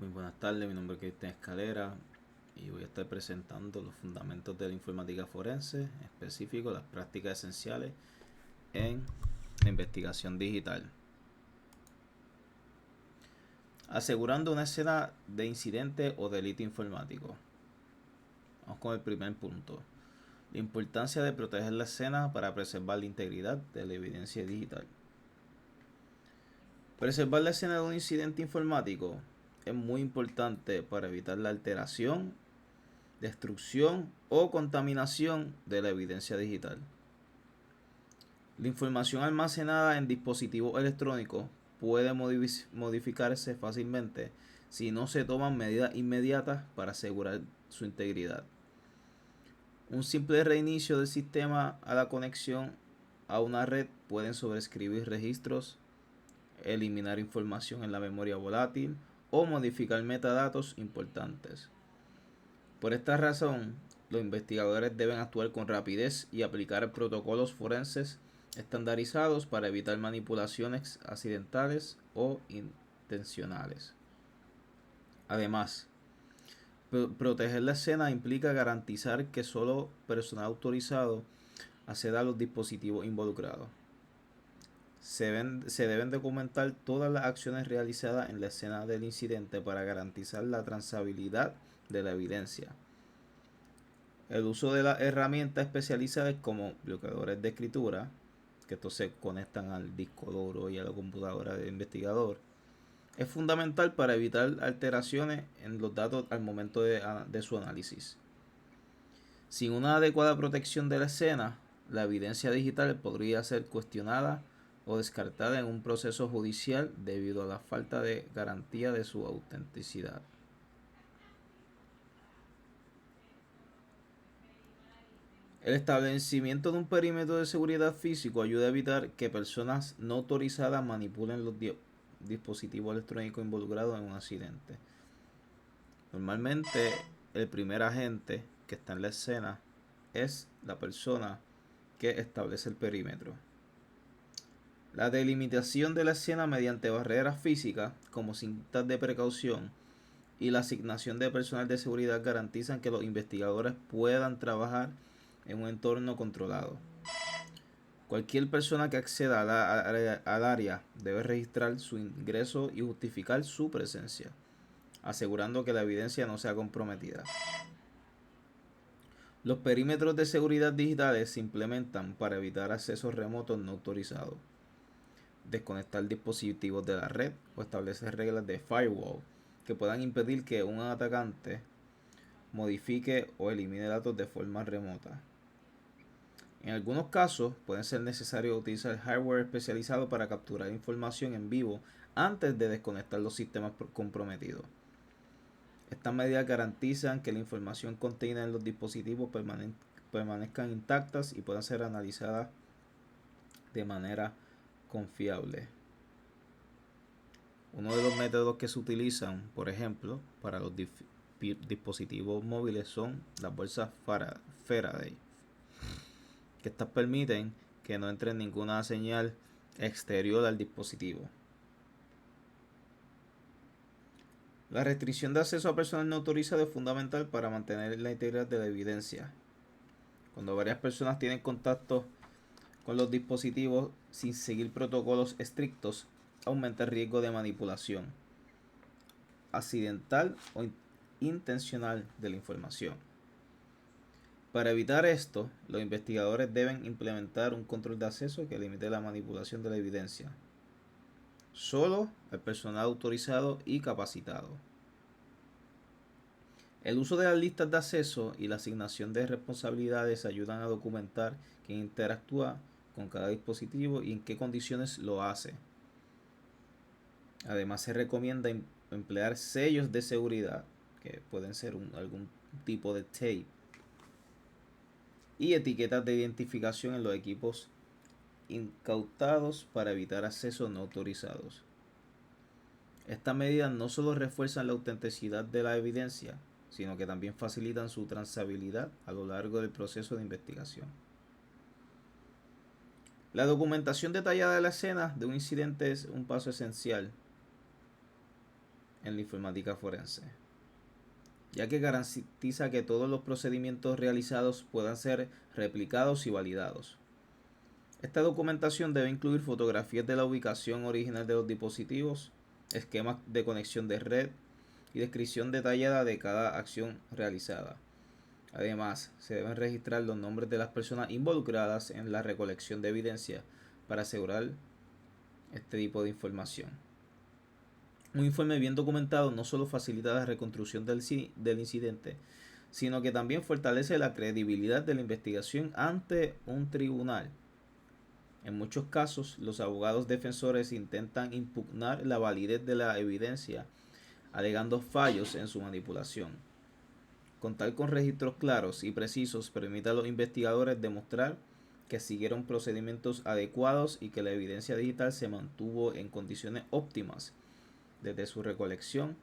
Muy buenas tardes, mi nombre es Cristian Escalera y voy a estar presentando los fundamentos de la informática forense, en específico las prácticas esenciales en la investigación digital. Asegurando una escena de incidente o delito informático. Vamos con el primer punto. La importancia de proteger la escena para preservar la integridad de la evidencia digital. Preservar la escena de un incidente informático es muy importante para evitar la alteración, destrucción o contaminación de la evidencia digital. La información almacenada en dispositivos electrónicos puede modificarse fácilmente si no se toman medidas inmediatas para asegurar su integridad. Un simple reinicio del sistema a la conexión a una red puede sobreescribir registros, eliminar información en la memoria volátil o modificar metadatos importantes. Por esta razón, los investigadores deben actuar con rapidez y aplicar protocolos forenses estandarizados para evitar manipulaciones accidentales o intencionales. Además, proteger la escena implica garantizar que solo personal autorizado acceda a los dispositivos involucrados. Se deben documentar todas las acciones realizadas en la escena del incidente para garantizar la trazabilidad de la evidencia. El uso de las herramientas especializadas como bloqueadores de escritura, que estos se conectan al disco duro y a la computadora del investigador, es fundamental para evitar alteraciones en los datos al momento de su análisis. Sin una adecuada protección de la escena, la evidencia digital podría ser cuestionada o descartada en un proceso judicial debido a la falta de garantía de su autenticidad. El establecimiento de un perímetro de seguridad físico ayuda a evitar que personas no autorizadas manipulen los dispositivos electrónicos involucrados en un accidente. Normalmente, el primer agente que está en la escena es la persona que establece el perímetro. La delimitación de la escena mediante barreras físicas como cintas de precaución y la asignación de personal de seguridad garantizan que los investigadores puedan trabajar en un entorno controlado. Cualquier persona que acceda al área debe registrar su ingreso y justificar su presencia, asegurando que la evidencia no sea comprometida. Los perímetros de seguridad digitales se implementan para evitar accesos remotos no autorizados, desconectar dispositivos de la red o establecer reglas de firewall que puedan impedir que un atacante modifique o elimine datos de forma remota. En algunos casos puede ser necesario utilizar hardware especializado para capturar información en vivo antes de desconectar los sistemas comprometidos. Estas medidas garantizan que la información contenida en los dispositivos permanezcan intactas y puedan ser analizadas de manera confiable. Uno de los métodos que se utilizan, por ejemplo, para los dispositivos móviles son las bolsas Faraday, que estas permiten que no entre ninguna señal exterior al dispositivo. La restricción de acceso a personal no autorizado es fundamental para mantener la integridad de la evidencia. Cuando varias personas tienen contacto con los dispositivos sin seguir protocolos estrictos, aumenta el riesgo de manipulación accidental o intencional de la información. Para evitar esto, los investigadores deben implementar un control de acceso que limite la manipulación de la evidencia. Solo el personal autorizado y capacitado. El uso de las listas de acceso y la asignación de responsabilidades ayudan a documentar quién interactúa con cada dispositivo y en qué condiciones lo hace. Además, se recomienda emplear sellos de seguridad, que pueden ser algún tipo de tape, y etiquetas de identificación en los equipos incautados para evitar accesos no autorizados. Estas medidas no solo refuerzan la autenticidad de la evidencia, sino que también facilitan su trazabilidad a lo largo del proceso de investigación. La documentación detallada de la escena de un incidente es un paso esencial en la informática forense, ya que garantiza que todos los procedimientos realizados puedan ser replicados y validados. Esta documentación debe incluir fotografías de la ubicación original de los dispositivos, esquemas de conexión de red y descripción detallada de cada acción realizada. Además, se deben registrar los nombres de las personas involucradas en la recolección de evidencia para asegurar este tipo de información. Un informe bien documentado no solo facilita la reconstrucción del incidente, sino que también fortalece la credibilidad de la investigación ante un tribunal. En muchos casos, los abogados defensores intentan impugnar la validez de la evidencia, alegando fallos en su manipulación. Contar con registros claros y precisos permite a los investigadores demostrar que siguieron procedimientos adecuados y que la evidencia digital se mantuvo en condiciones óptimas desde su recolección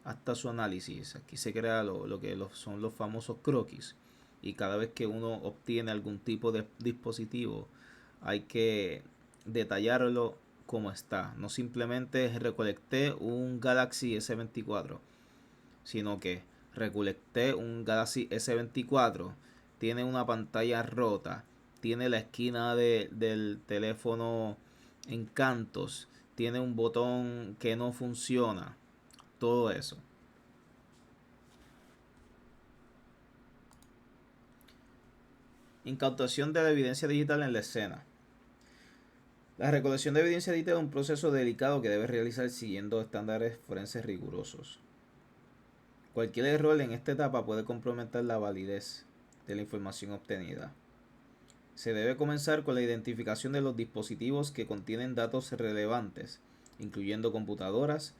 hasta su análisis. Aquí se crea lo que son los famosos croquis, y cada vez que uno obtiene algún tipo de dispositivo hay que detallarlo como está. No simplemente recolecté un Galaxy S24, sino que recolecté un Galaxy S24, tiene una pantalla rota, tiene la esquina del teléfono en cantos, tiene un botón que no funciona, todo eso. Incautación de la evidencia digital en la escena. La recolección de evidencia digital es un proceso delicado que debe realizar siguiendo estándares forenses rigurosos. Cualquier error en esta etapa puede comprometer la validez de la información obtenida. Se debe comenzar con la identificación de los dispositivos que contienen datos relevantes, incluyendo computadoras,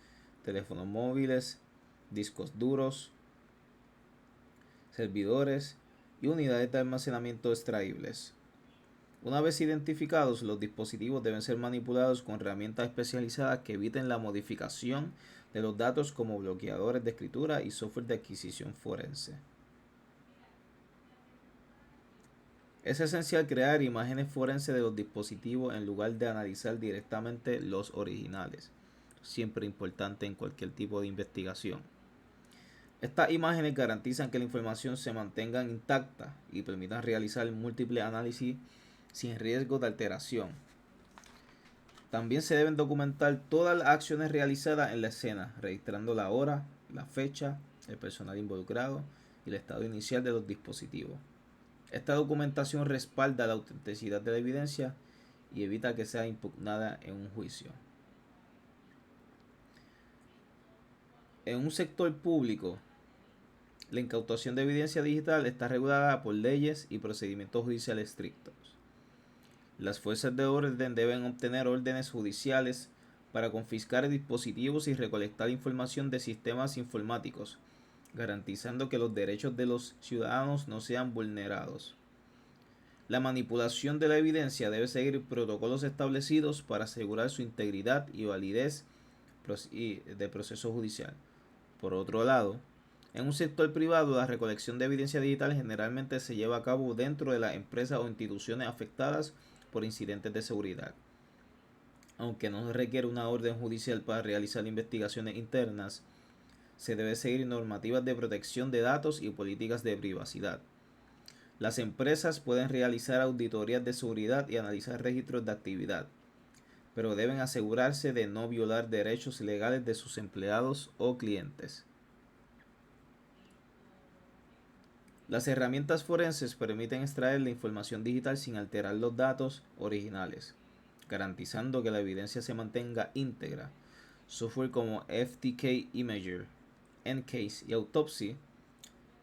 teléfonos móviles, discos duros, servidores y unidades de almacenamiento extraíbles. Una vez identificados, los dispositivos deben ser manipulados con herramientas especializadas que eviten la modificación de los datos, como bloqueadores de escritura y software de adquisición forense. Es esencial crear imágenes forenses de los dispositivos en lugar de analizar directamente los originales, siempre importante en cualquier tipo de investigación. Estas imágenes garantizan que la información se mantenga intacta y permitan realizar múltiples análisis sin riesgo de alteración. También se deben documentar todas las acciones realizadas en la escena, registrando la hora, la fecha, el personal involucrado y el estado inicial de los dispositivos. Esta documentación respalda la autenticidad de la evidencia y evita que sea impugnada en un juicio. En un sector público, la incautación de evidencia digital está regulada por leyes y procedimientos judiciales estrictos. Las fuerzas de orden deben obtener órdenes judiciales para confiscar dispositivos y recolectar información de sistemas informáticos, garantizando que los derechos de los ciudadanos no sean vulnerados. La manipulación de la evidencia debe seguir protocolos establecidos para asegurar su integridad y validez de proceso judicial. Por otro lado, en un sector privado, la recolección de evidencia digital generalmente se lleva a cabo dentro de las empresas o instituciones afectadas por incidentes de seguridad. Aunque no requiere una orden judicial para realizar investigaciones internas, se debe seguir normativas de protección de datos y políticas de privacidad. Las empresas pueden realizar auditorías de seguridad y analizar registros de actividad, pero deben asegurarse de no violar derechos legales de sus empleados o clientes. Las herramientas forenses permiten extraer la información digital sin alterar los datos originales, garantizando que la evidencia se mantenga íntegra. Software como FTK Imager, EnCase y Autopsy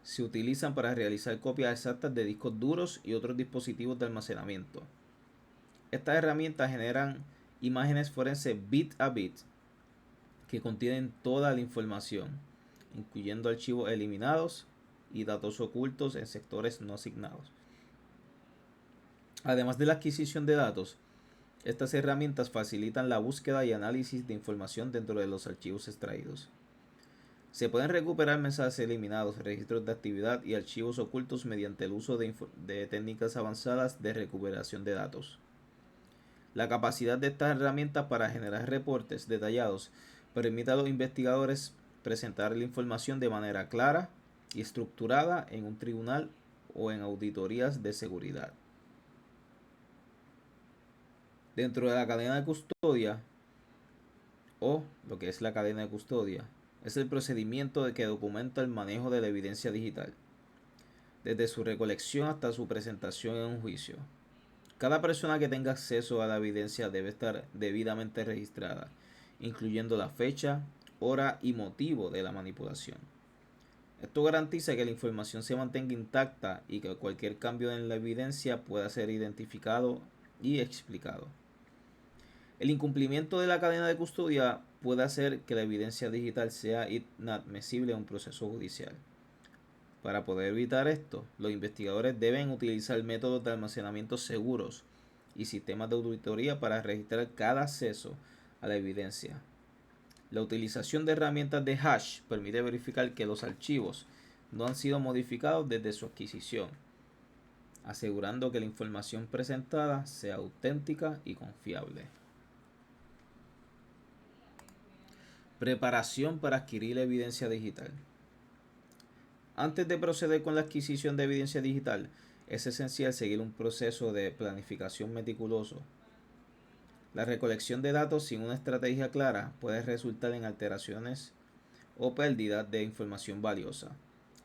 se utilizan para realizar copias exactas de discos duros y otros dispositivos de almacenamiento. Estas herramientas generan imágenes forenses bit a bit que contienen toda la información, incluyendo archivos eliminados y datos ocultos en sectores no asignados. Además de la adquisición de datos, estas herramientas facilitan la búsqueda y análisis de información dentro de los archivos extraídos. Se pueden recuperar mensajes eliminados, registros de actividad y archivos ocultos mediante el uso de técnicas avanzadas de recuperación de datos. La capacidad de estas herramientas para generar reportes detallados permite a los investigadores presentar la información de manera clara y estructurada en un tribunal o en auditorías de seguridad. Dentro de la cadena de custodia, o lo que es la cadena de custodia, es el procedimiento que documenta el manejo de la evidencia digital, desde su recolección hasta su presentación en un juicio. Cada persona que tenga acceso a la evidencia debe estar debidamente registrada, incluyendo la fecha, hora y motivo de la manipulación. Esto garantiza que la información se mantenga intacta y que cualquier cambio en la evidencia pueda ser identificado y explicado. El incumplimiento de la cadena de custodia puede hacer que la evidencia digital sea inadmisible en un proceso judicial. Para poder evitar esto, los investigadores deben utilizar métodos de almacenamiento seguros y sistemas de auditoría para registrar cada acceso a la evidencia. La utilización de herramientas de hash permite verificar que los archivos no han sido modificados desde su adquisición, asegurando que la información presentada sea auténtica y confiable. Preparación para adquirir evidencia digital. Antes de proceder con la adquisición de evidencia digital, es esencial seguir un proceso de planificación meticuloso. La recolección de datos sin una estrategia clara puede resultar en alteraciones o pérdida de información valiosa.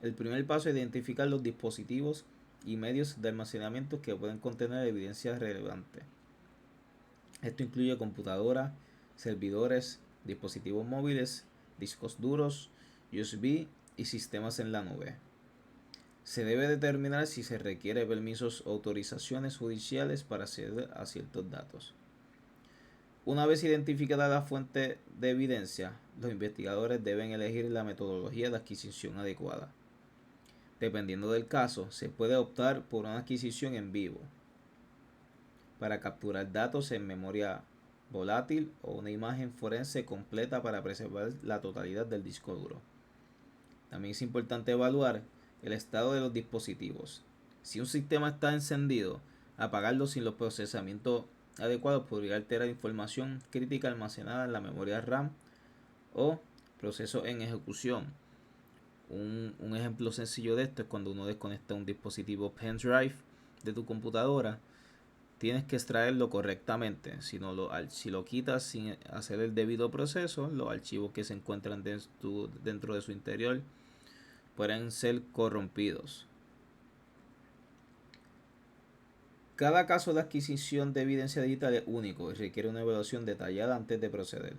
El primer paso es identificar los dispositivos y medios de almacenamiento que pueden contener evidencia relevante. Esto incluye computadoras, servidores, dispositivos móviles, discos duros, USB y sistemas en la nube. Se debe determinar si se requiere permisos o autorizaciones judiciales para acceder a ciertos datos. Una vez identificada la fuente de evidencia, los investigadores deben elegir la metodología de adquisición adecuada. Dependiendo del caso, se puede optar por una adquisición en vivo para capturar datos en memoria volátil o una imagen forense completa para preservar la totalidad del disco duro. También es importante evaluar el estado de los dispositivos. Si un sistema está encendido, apagarlo sin los procesamientos adecuados podría alterar información crítica almacenada en la memoria RAM o procesos en ejecución. Un ejemplo sencillo de esto es cuando uno desconecta un dispositivo pendrive de tu computadora. Tienes que extraerlo correctamente. Si lo quitas sin hacer el debido proceso, los archivos que se encuentran dentro de su interior pueden ser corrompidos. Cada caso de adquisición de evidencia digital es único y requiere una evaluación detallada antes de proceder.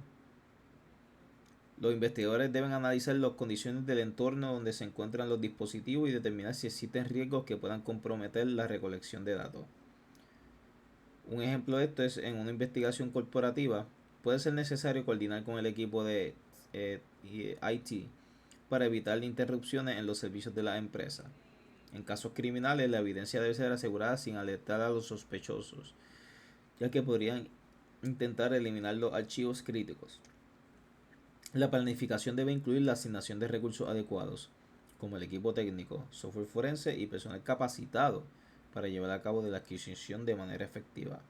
Los investigadores deben analizar las condiciones del entorno donde se encuentran los dispositivos y determinar si existen riesgos que puedan comprometer la recolección de datos. Un ejemplo de esto es en una investigación corporativa. Puede ser necesario coordinar con el equipo de IT para evitar interrupciones en los servicios de la empresa. En casos criminales, la evidencia debe ser asegurada sin alertar a los sospechosos, ya que podrían intentar eliminar los archivos críticos. La planificación debe incluir la asignación de recursos adecuados, como el equipo técnico, software forense y personal capacitado para llevar a cabo la adquisición de manera efectiva.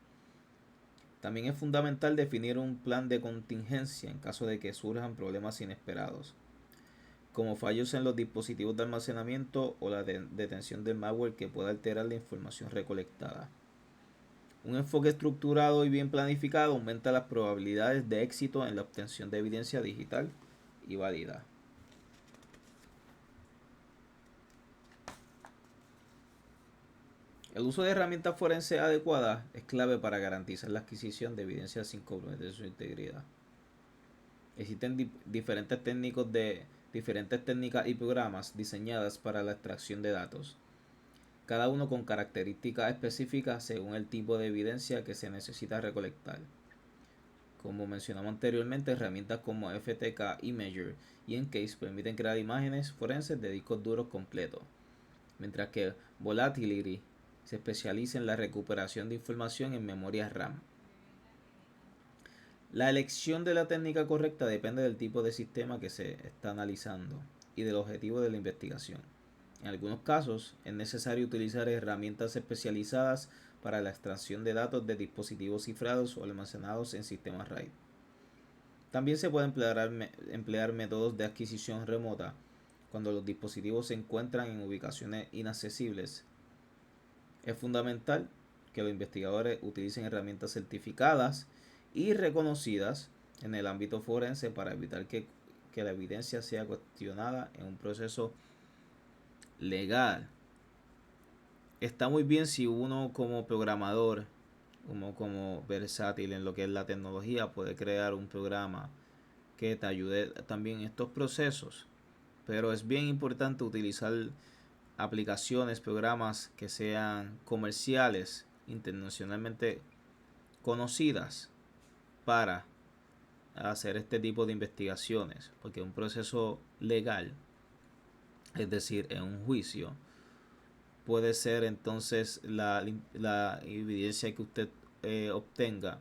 También es fundamental definir un plan de contingencia en caso de que surjan problemas inesperados, como fallos en los dispositivos de almacenamiento o la detención del malware que pueda alterar la información recolectada. Un enfoque estructurado y bien planificado aumenta las probabilidades de éxito en la obtención de evidencia digital y válida. El uso de herramientas forenses adecuadas es clave para garantizar la adquisición de evidencia sin comprometer su integridad. Existen diferentes técnicas y programas diseñadas para la extracción de datos, cada uno con características específicas según el tipo de evidencia que se necesita recolectar. Como mencionamos anteriormente, herramientas como FTK Imager y Encase permiten crear imágenes forenses de discos duros completos, mientras que Volatility se especializa en la recuperación de información en memoria RAM. La elección de la técnica correcta depende del tipo de sistema que se está analizando y del objetivo de la investigación. En algunos casos, es necesario utilizar herramientas especializadas para la extracción de datos de dispositivos cifrados o almacenados en sistemas RAID. También se puede emplear métodos de adquisición remota cuando los dispositivos se encuentran en ubicaciones inaccesibles. Es fundamental que los investigadores utilicen herramientas certificadas y reconocidas en el ámbito forense para evitar que la evidencia sea cuestionada en un proceso legal. Está muy bien si uno como programador, como versátil en lo que es la tecnología, puede crear un programa que te ayude también en estos procesos. Pero es bien importante utilizar aplicaciones, programas que sean comerciales, internacionalmente conocidas para hacer este tipo de investigaciones, porque un proceso legal, es decir, en un juicio, puede ser entonces la evidencia que usted obtenga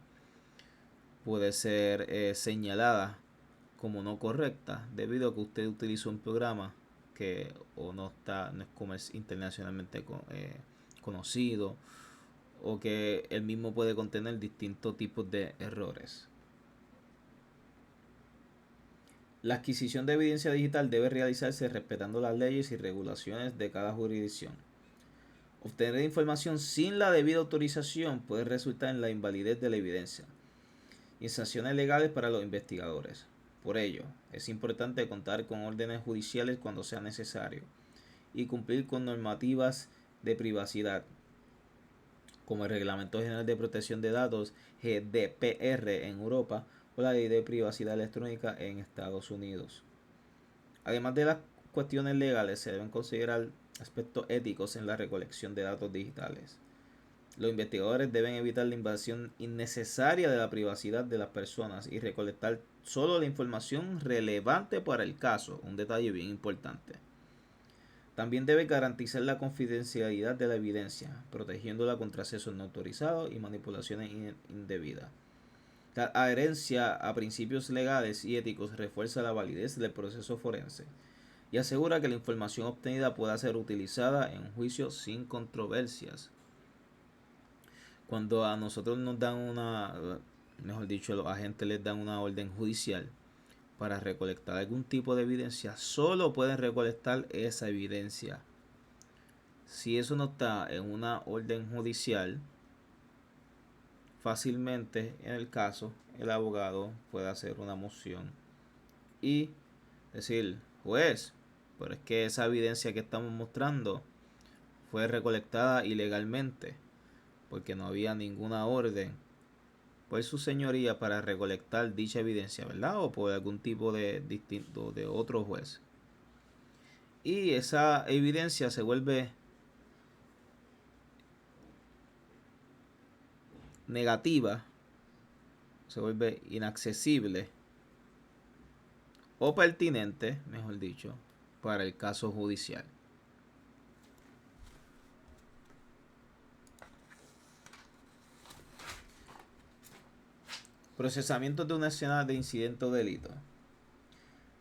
puede ser señalada como no correcta debido a que usted utilizó un programa que o no es internacionalmente conocido, o que el mismo puede contener distintos tipos de errores. La adquisición de evidencia digital debe realizarse respetando las leyes y regulaciones de cada jurisdicción. Obtener información sin la debida autorización puede resultar en la invalidez de la evidencia y sanciones legales para los investigadores. Por ello, es importante contar con órdenes judiciales cuando sea necesario y cumplir con normativas de privacidad, como el Reglamento General de Protección de Datos GDPR en Europa o la Ley de Privacidad Electrónica en Estados Unidos. Además de las cuestiones legales, se deben considerar aspectos éticos en la recolección de datos digitales. Los investigadores deben evitar la invasión innecesaria de la privacidad de las personas y recolectar solo la información relevante para el caso, un detalle bien importante. También debe garantizar la confidencialidad de la evidencia, protegiéndola contra accesos no autorizados y manipulaciones indebidas. La adherencia a principios legales y éticos refuerza la validez del proceso forense y asegura que la información obtenida pueda ser utilizada en un juicio sin controversias. Cuando a nosotros nos dan mejor dicho, los agentes les dan una orden judicial para recolectar algún tipo de evidencia, solo pueden recolectar esa evidencia. Si eso no está en una orden judicial, fácilmente en el caso el abogado puede hacer una moción y decir: juez, pero es que esa evidencia que estamos mostrando fue recolectada ilegalmente porque no había ninguna orden por su señoría para recolectar dicha evidencia, ¿verdad? O por algún tipo de distinto de otro juez. Y esa evidencia se vuelve negativa, se vuelve inaccesible o pertinente, mejor dicho, para el caso judicial. Procesamiento de una escena de incidente o delito.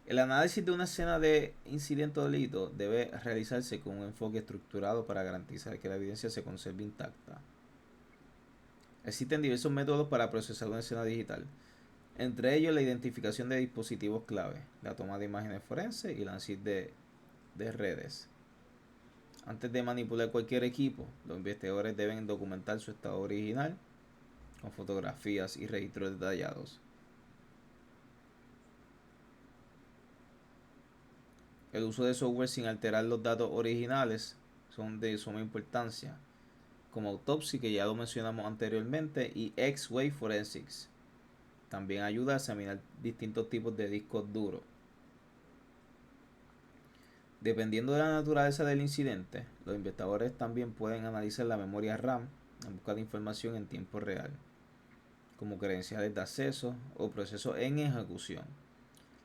El análisis de una escena de incidente o delito debe realizarse con un enfoque estructurado para garantizar que la evidencia se conserve intacta. Existen diversos métodos para procesar una escena digital, entre ellos la identificación de dispositivos clave, la toma de imágenes forenses y el análisis de redes. Antes de manipular cualquier equipo, los investigadores deben documentar su estado original con fotografías y registros detallados. El uso de software sin alterar los datos originales son de suma importancia, como Autopsy, que ya lo mencionamos anteriormente, y X-Ray Forensics. También ayuda a examinar distintos tipos de discos duros. Dependiendo de la naturaleza del incidente, los investigadores también pueden analizar la memoria RAM en busca de información en tiempo real, como credenciales de acceso o procesos en ejecución.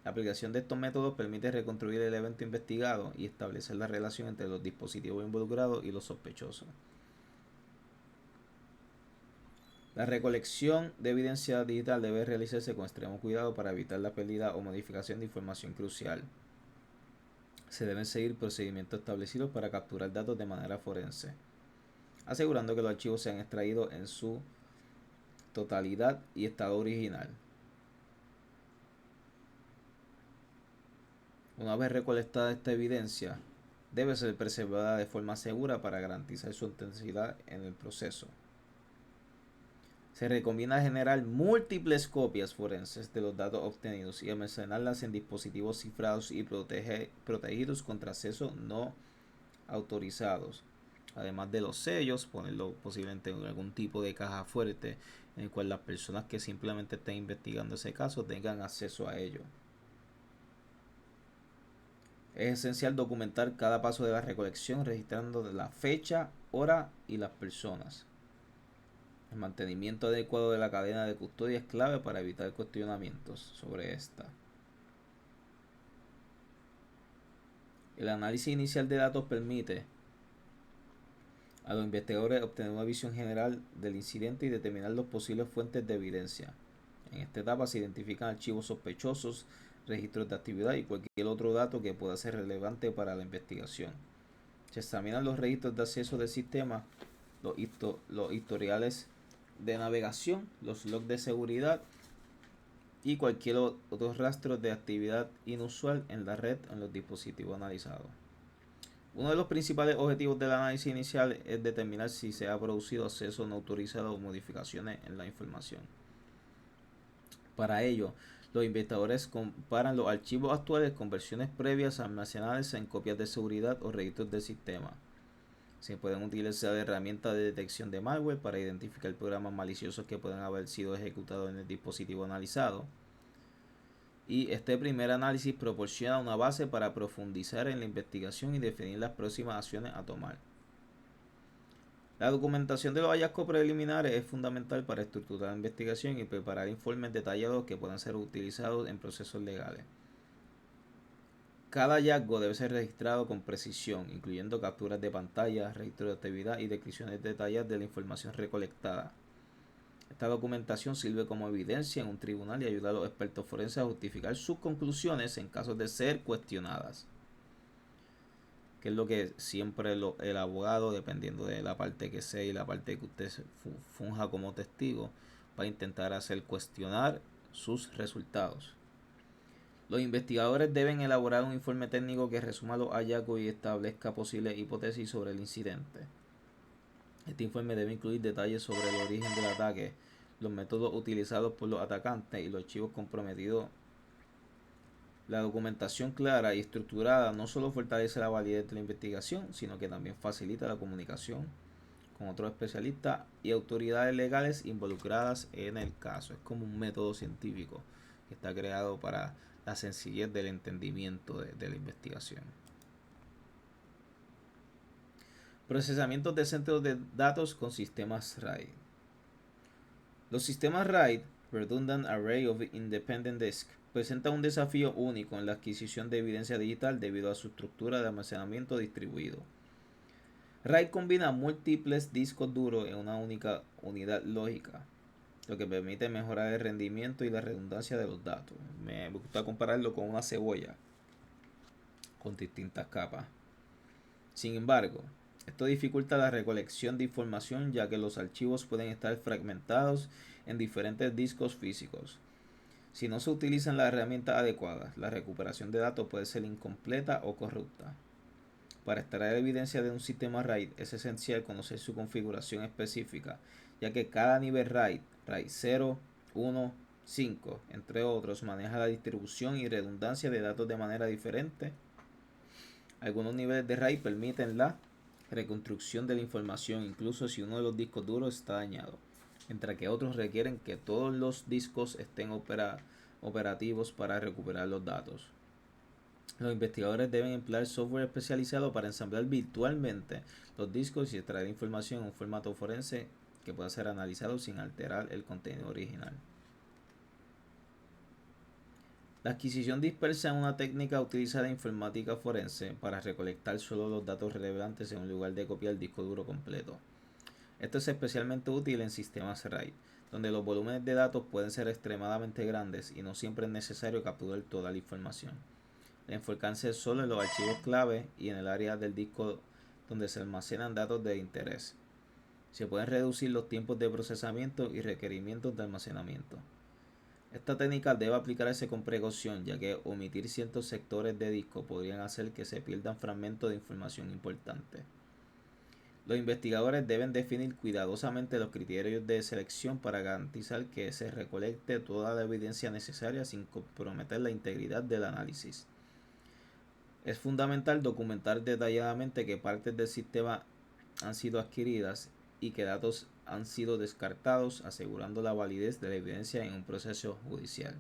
La aplicación de estos métodos permite reconstruir el evento investigado y establecer la relación entre los dispositivos involucrados y los sospechosos. La recolección de evidencia digital debe realizarse con extremo cuidado para evitar la pérdida o modificación de información crucial. Se deben seguir procedimientos establecidos para capturar datos de manera forense, asegurando que los archivos sean extraídos en su totalidad y estado original. Una vez recolectada esta evidencia, debe ser preservada de forma segura para garantizar su autenticidad en el proceso. Se recomienda generar múltiples copias forenses de los datos obtenidos y almacenarlas en dispositivos cifrados y protegidos contra acceso no autorizados. Además de los sellos, ponerlo posiblemente en algún tipo de caja fuerte en el cual las personas que simplemente estén investigando ese caso tengan acceso a ello. Es esencial documentar cada paso de la recolección registrando la fecha, hora y las personas. El mantenimiento adecuado de la cadena de custodia es clave para evitar cuestionamientos sobre esta. El análisis inicial de datos permite a los investigadores obtener una visión general del incidente y determinar las posibles fuentes de evidencia. En esta etapa se identifican archivos sospechosos, registros de actividad y cualquier otro dato que pueda ser relevante para la investigación. Se examinan los registros de acceso del sistema, los historiales de navegación, los logs de seguridad y cualquier otro rastro de actividad inusual en la red en los dispositivos analizados. Uno de los principales objetivos del análisis inicial es determinar si se ha producido acceso no autorizado o modificaciones en la información. Para ello, los investigadores comparan los archivos actuales con versiones previas almacenadas en copias de seguridad o registros del sistema. Se pueden utilizar herramientas de detección de malware para identificar programas maliciosos que pueden haber sido ejecutados en el dispositivo analizado. Y este primer análisis proporciona una base para profundizar en la investigación y definir las próximas acciones a tomar. La documentación de los hallazgos preliminares es fundamental para estructurar la investigación y preparar informes detallados que puedan ser utilizados en procesos legales. Cada hallazgo debe ser registrado con precisión, incluyendo capturas de pantalla, registro de actividad y descripciones detalladas de la información recolectada. Esta documentación sirve como evidencia en un tribunal y ayuda a los expertos forenses a justificar sus conclusiones en caso de ser cuestionadas. Que es lo que siempre el abogado, dependiendo de la parte que sea y la parte que usted funja como testigo, va a intentar hacer cuestionar sus resultados. Los investigadores deben elaborar un informe técnico que resuma los hallazgos y establezca posibles hipótesis sobre el incidente. Este informe debe incluir detalles sobre el origen del ataque, los métodos utilizados por los atacantes y los archivos comprometidos. La documentación clara y estructurada no solo fortalece la validez de la investigación, sino que también facilita la comunicación con otros especialistas y autoridades legales involucradas en el caso. Es como un método científico que está creado para la sencillez del entendimiento de la investigación. Procesamiento de centros de datos con sistemas RAID. Los sistemas RAID, Redundant Array of Independent Disk, presentan un desafío único en la adquisición de evidencia digital debido a su estructura de almacenamiento distribuido. RAID combina múltiples discos duros en una única unidad lógica, lo que permite mejorar el rendimiento y la redundancia de los datos. Me gusta compararlo con una cebolla con distintas capas. Sin embargo, esto dificulta la recolección de información ya que los archivos pueden estar fragmentados en diferentes discos físicos. Si no se utilizan las herramientas adecuadas, la recuperación de datos puede ser incompleta o corrupta. Para extraer evidencia de un sistema RAID es esencial conocer su configuración específica, ya que cada nivel RAID 0, 1, 5, entre otros, maneja la distribución y redundancia de datos de manera diferente. Algunos niveles de RAID permiten la reconstrucción de la información incluso si uno de los discos duros está dañado, mientras que otros requieren que todos los discos estén operativos para recuperar los datos. Los investigadores deben emplear software especializado para ensamblar virtualmente los discos y extraer información en un formato forense que pueda ser analizado sin alterar el contenido original. La adquisición dispersa es una técnica utilizada en informática forense para recolectar solo los datos relevantes en lugar de copiar el disco duro completo. Esto es especialmente útil en sistemas RAID, donde los volúmenes de datos pueden ser extremadamente grandes y no siempre es necesario capturar toda la información. Enfocarse solo en los archivos clave y en el área del disco donde se almacenan datos de interés. Se pueden reducir los tiempos de procesamiento y requerimientos de almacenamiento. Esta técnica debe aplicarse con precaución, ya que omitir ciertos sectores de disco podrían hacer que se pierdan fragmentos de información importantes. Los investigadores deben definir cuidadosamente los criterios de selección para garantizar que se recolecte toda la evidencia necesaria sin comprometer la integridad del análisis. Es fundamental documentar detalladamente qué partes del sistema han sido adquiridas y qué datos han sido descartados, asegurando la validez de la evidencia en un proceso judicial.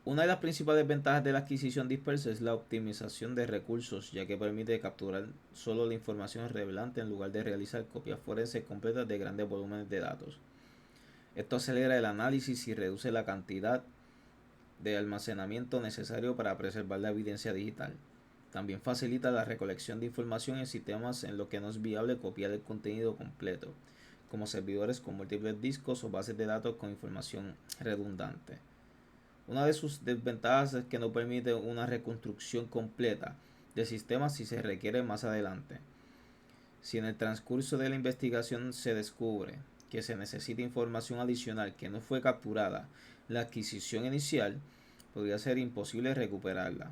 Una de las principales ventajas de la adquisición dispersa es la optimización de recursos, ya que permite capturar solo la información relevante en lugar de realizar copias forenses completas de grandes volúmenes de datos. Esto acelera el análisis y reduce la cantidad de almacenamiento necesario para preservar la evidencia digital. También facilita la recolección de información en sistemas en los que no es viable copiar el contenido completo, como servidores con múltiples discos o bases de datos con información redundante. Una de sus desventajas es que no permite una reconstrucción completa del sistema si se requiere más adelante. Si en el transcurso de la investigación se descubre que se necesita información adicional que no fue capturada en la adquisición inicial, podría ser imposible recuperarla.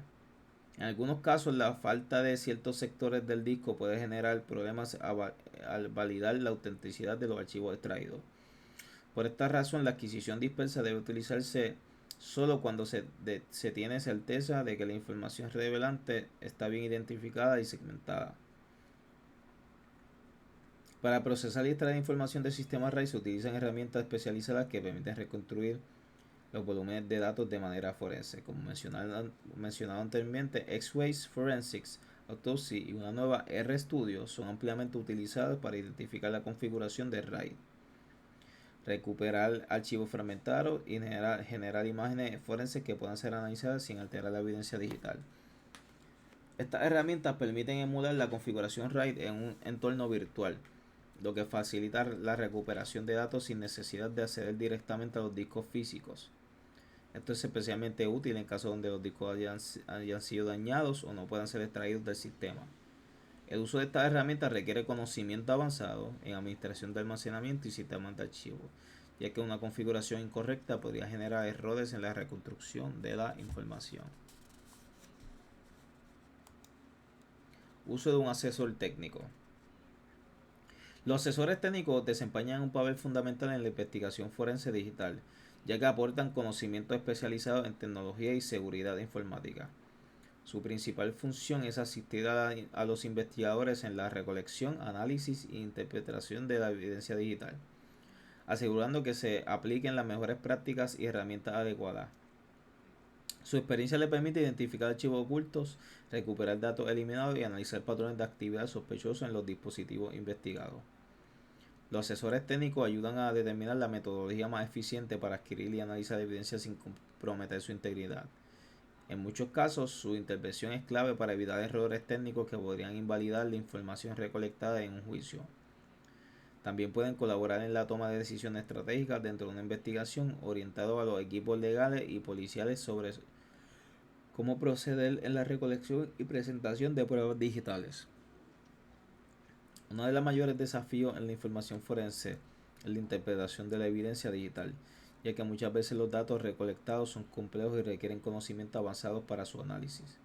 En algunos casos, la falta de ciertos sectores del disco puede generar problemas al validar la autenticidad de los archivos extraídos. Por esta razón, la adquisición dispersa debe utilizarse solo cuando se tiene certeza de que la información relevante está bien identificada y segmentada. Para procesar y extraer información del sistema RAID se utilizan herramientas especializadas que permiten reconstruir los volúmenes de datos de manera forense. Como mencionado anteriormente, X-Ways Forensics Autopsy y una nueva RStudio son ampliamente utilizadas para identificar la configuración de RAID, recuperar archivos fragmentados y generar imágenes forenses que puedan ser analizadas sin alterar la evidencia digital. Estas herramientas permiten emular la configuración RAID en un entorno virtual, lo que facilita la recuperación de datos sin necesidad de acceder directamente a los discos físicos. Esto es especialmente útil en casos donde los discos hayan sido dañados o no puedan ser extraídos del sistema. El uso de estas herramientas requiere conocimiento avanzado en administración de almacenamiento y sistemas de archivos, ya que una configuración incorrecta podría generar errores en la reconstrucción de la información. Uso de un asesor técnico. Los asesores técnicos desempeñan un papel fundamental en la investigación forense digital, ya que aportan conocimientos especializados en tecnología y seguridad informática. Su principal función es asistir a los investigadores en la recolección, análisis e interpretación de la evidencia digital, asegurando que se apliquen las mejores prácticas y herramientas adecuadas. Su experiencia le permite identificar archivos ocultos, recuperar datos eliminados y analizar patrones de actividad sospechosos en los dispositivos investigados. Los asesores técnicos ayudan a determinar la metodología más eficiente para adquirir y analizar evidencia sin comprometer su integridad. En muchos casos, su intervención es clave para evitar errores técnicos que podrían invalidar la información recolectada en un juicio. También pueden colaborar en la toma de decisiones estratégicas dentro de una investigación, orientado a los equipos legales y policiales sobre cómo proceder en la recolección y presentación de pruebas digitales. Uno de los mayores desafíos en la información forense es la interpretación de la evidencia digital, ya que muchas veces los datos recolectados son complejos y requieren conocimientos avanzados para su análisis.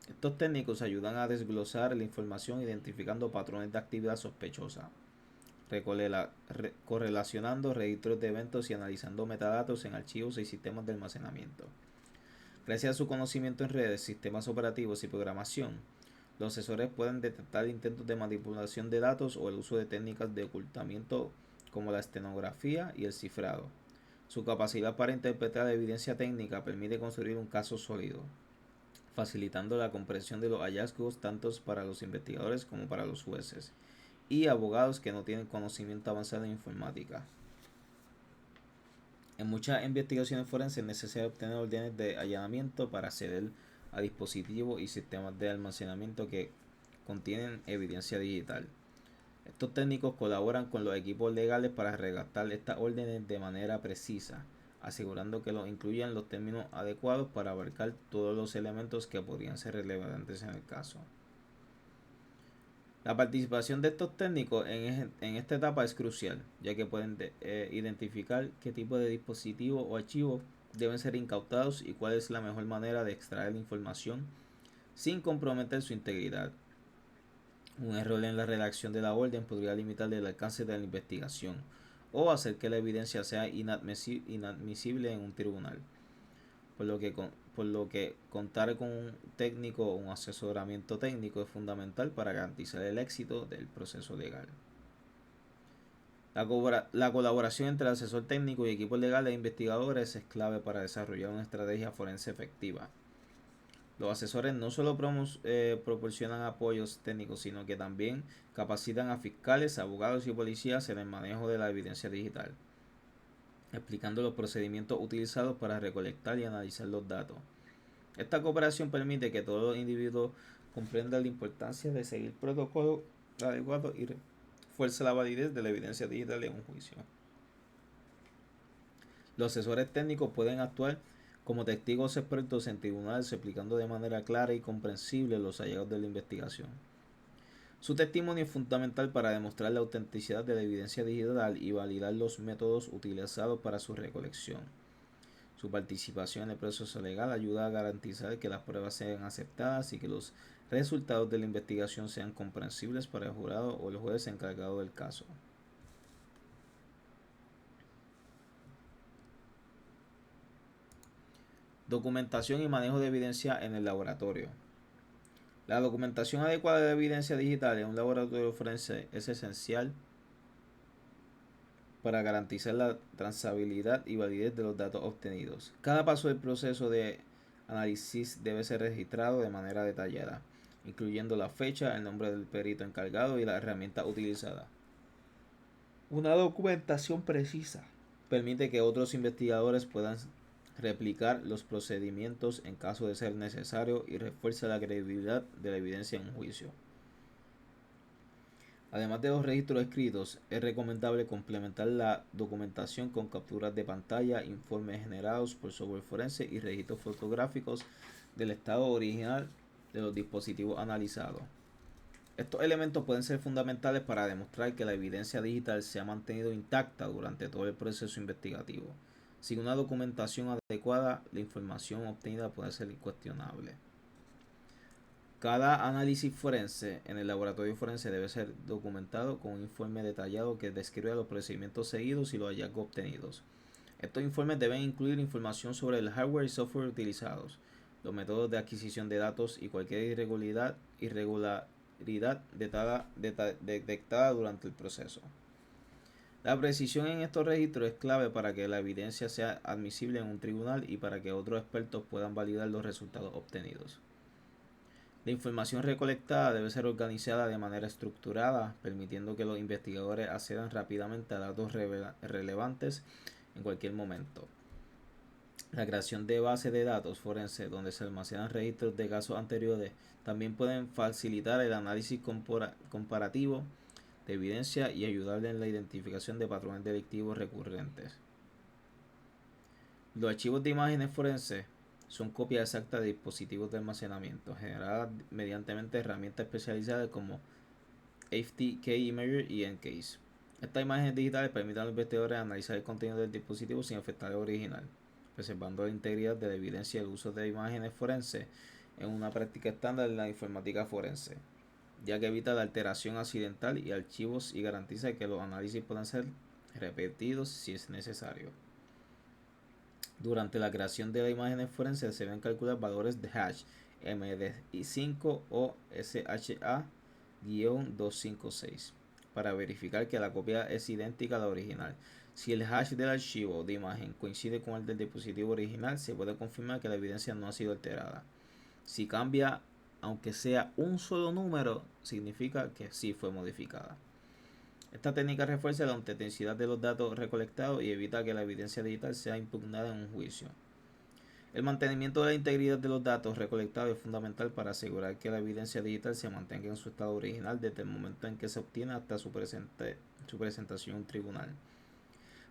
Estos técnicos ayudan a desglosar la información identificando patrones de actividad sospechosa, correlacionando registros de eventos y analizando metadatos en archivos y sistemas de almacenamiento. Gracias a su conocimiento en redes, sistemas operativos y programación, los asesores pueden detectar intentos de manipulación de datos o el uso de técnicas de ocultamiento como la estenografía y el cifrado. Su capacidad para interpretar la evidencia técnica permite construir un caso sólido, facilitando la comprensión de los hallazgos tanto para los investigadores como para los jueces y abogados que no tienen conocimiento avanzado en informática. En muchas investigaciones forenses es necesario obtener órdenes de allanamiento para acceder a dispositivos y sistemas de almacenamiento que contienen evidencia digital. Estos técnicos colaboran con los equipos legales para redactar estas órdenes de manera precisa, asegurando que incluyan los términos adecuados para abarcar todos los elementos que podrían ser relevantes en el caso. La participación de estos técnicos en esta etapa es crucial, ya que pueden identificar qué tipo de dispositivos o archivos deben ser incautados y cuál es la mejor manera de extraer la información sin comprometer su integridad. Un error en la redacción de la orden podría limitar el alcance de la investigación o hacer que la evidencia sea inadmisible en un tribunal, por lo que contar con un técnico o un asesoramiento técnico es fundamental para garantizar el éxito del proceso legal. La colaboración entre el asesor técnico y equipos legales e investigadores es clave para desarrollar una estrategia forense efectiva. Los asesores no solo proporcionan apoyos técnicos, sino que también capacitan a fiscales, abogados y policías en el manejo de la evidencia digital, explicando los procedimientos utilizados para recolectar y analizar los datos. Esta cooperación permite que todo individuo comprenda la importancia de seguir protocolos adecuados y refuerza la validez de la evidencia digital en un juicio. Los asesores técnicos pueden actuar como testigos expertos en tribunales, explicando de manera clara y comprensible los hallazgos de la investigación. Su testimonio es fundamental para demostrar la autenticidad de la evidencia digital y validar los métodos utilizados para su recolección. Su participación en el proceso legal ayuda a garantizar que las pruebas sean aceptadas y que los resultados de la investigación sean comprensibles para el jurado o el juez encargado del caso. Documentación y manejo de evidencia en el laboratorio. La documentación adecuada de evidencia digital en un laboratorio forense es esencial para garantizar la trazabilidad y validez de los datos obtenidos. Cada paso del proceso de análisis debe ser registrado de manera detallada, incluyendo la fecha, el nombre del perito encargado y la herramienta utilizada. Una documentación precisa permite que otros investigadores puedan replicar los procedimientos en caso de ser necesario y refuerza la credibilidad de la evidencia en un juicio. Además de los registros escritos, es recomendable complementar la documentación con capturas de pantalla, informes generados por software forense y registros fotográficos del estado original de los dispositivos analizados. Estos elementos pueden ser fundamentales para demostrar que la evidencia digital se ha mantenido intacta durante todo el proceso investigativo. Sin una documentación adecuada, la información obtenida puede ser incuestionable. Cada análisis forense en el laboratorio forense debe ser documentado con un informe detallado que describa los procedimientos seguidos y los hallazgos obtenidos. Estos informes deben incluir información sobre el hardware y software utilizados, los métodos de adquisición de datos y cualquier irregularidad detectada durante el proceso. La precisión en estos registros es clave para que la evidencia sea admisible en un tribunal y para que otros expertos puedan validar los resultados obtenidos. La información recolectada debe ser organizada de manera estructurada, permitiendo que los investigadores accedan rápidamente a datos relevantes en cualquier momento. La creación de bases de datos forenses donde se almacenan registros de casos anteriores también pueden facilitar el análisis comparativo de evidencia y ayudarle en la identificación de patrones delictivos recurrentes. Los archivos de imágenes forenses son copias exactas de dispositivos de almacenamiento generadas mediante herramientas especializadas como FTK-Imager y EnCase. Estas imágenes digitales permiten a los investigadores analizar el contenido del dispositivo sin afectar el original, preservando la integridad de la evidencia y el uso de imágenes forenses en una práctica estándar en la informática forense, ya que evita la alteración accidental y archivos y garantiza que los análisis puedan ser repetidos si es necesario. Durante la creación de las imágenes forenses se deben calcular valores de hash MD5 o SHA-256 para verificar que la copia es idéntica a la original. Si el hash del archivo de imagen coincide con el del dispositivo original, se puede confirmar que la evidencia no ha sido alterada. Si cambia, aunque sea un solo número, significa que sí fue modificada. Esta técnica refuerza la autenticidad de los datos recolectados y evita que la evidencia digital sea impugnada en un juicio. El mantenimiento de la integridad de los datos recolectados es fundamental para asegurar que la evidencia digital se mantenga en su estado original desde el momento en que se obtiene hasta su presentación en un tribunal.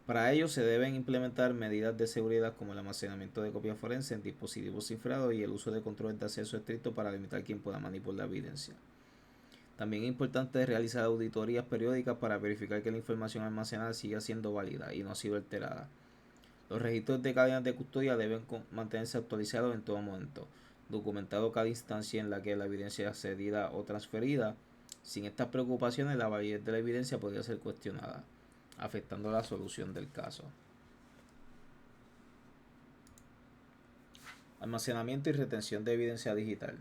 Para ello se deben implementar medidas de seguridad como el almacenamiento de copias forenses en dispositivos cifrados y el uso de controles de acceso estricto para limitar quién pueda manipular la evidencia. También es importante realizar auditorías periódicas para verificar que la información almacenada siga siendo válida y no ha sido alterada. Los registros de cadenas de custodia deben mantenerse actualizados en todo momento, documentado cada instancia en la que la evidencia es cedida o transferida. Sin estas preocupaciones, la validez de la evidencia podría ser cuestionada, afectando la solución del caso. Almacenamiento y retención de evidencia digital.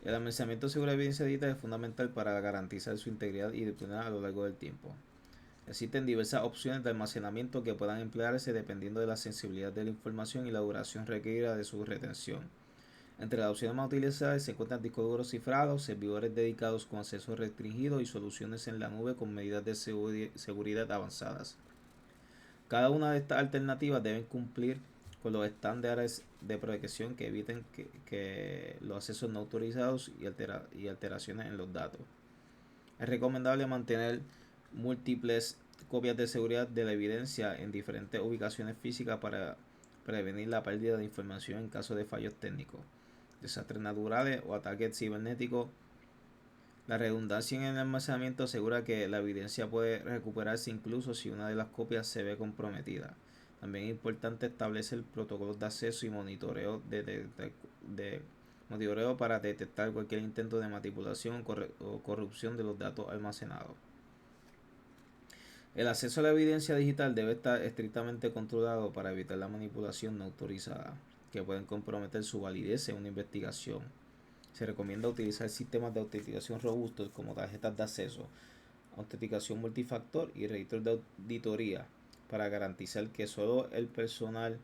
El almacenamiento seguro de evidencia digital es fundamental para garantizar su integridad y disponibilidad a lo largo del tiempo. Existen diversas opciones de almacenamiento que puedan emplearse dependiendo de la sensibilidad de la información y la duración requerida de su retención. Entre las opciones más utilizadas se encuentran discos duros cifrados, servidores dedicados con acceso restringido y soluciones en la nube con medidas de seguridad avanzadas. Cada una de estas alternativas deben cumplir con los estándares de protección que eviten que los accesos no autorizados y alteraciones en los datos. Es recomendable mantener múltiples copias de seguridad de la evidencia en diferentes ubicaciones físicas para prevenir la pérdida de información en caso de fallos técnicos, desastres naturales o ataques cibernéticos. La redundancia en el almacenamiento asegura que la evidencia puede recuperarse incluso si una de las copias se ve comprometida. También es importante establecer protocolos de acceso y monitoreo para detectar cualquier intento de manipulación o corrupción de los datos almacenados. El acceso a la evidencia digital debe estar estrictamente controlado para evitar la manipulación no autorizada, que pueden comprometer su validez en una investigación. Se recomienda utilizar sistemas de autenticación robustos como tarjetas de acceso, autenticación multifactor y registros de auditoría para garantizar que solo el personal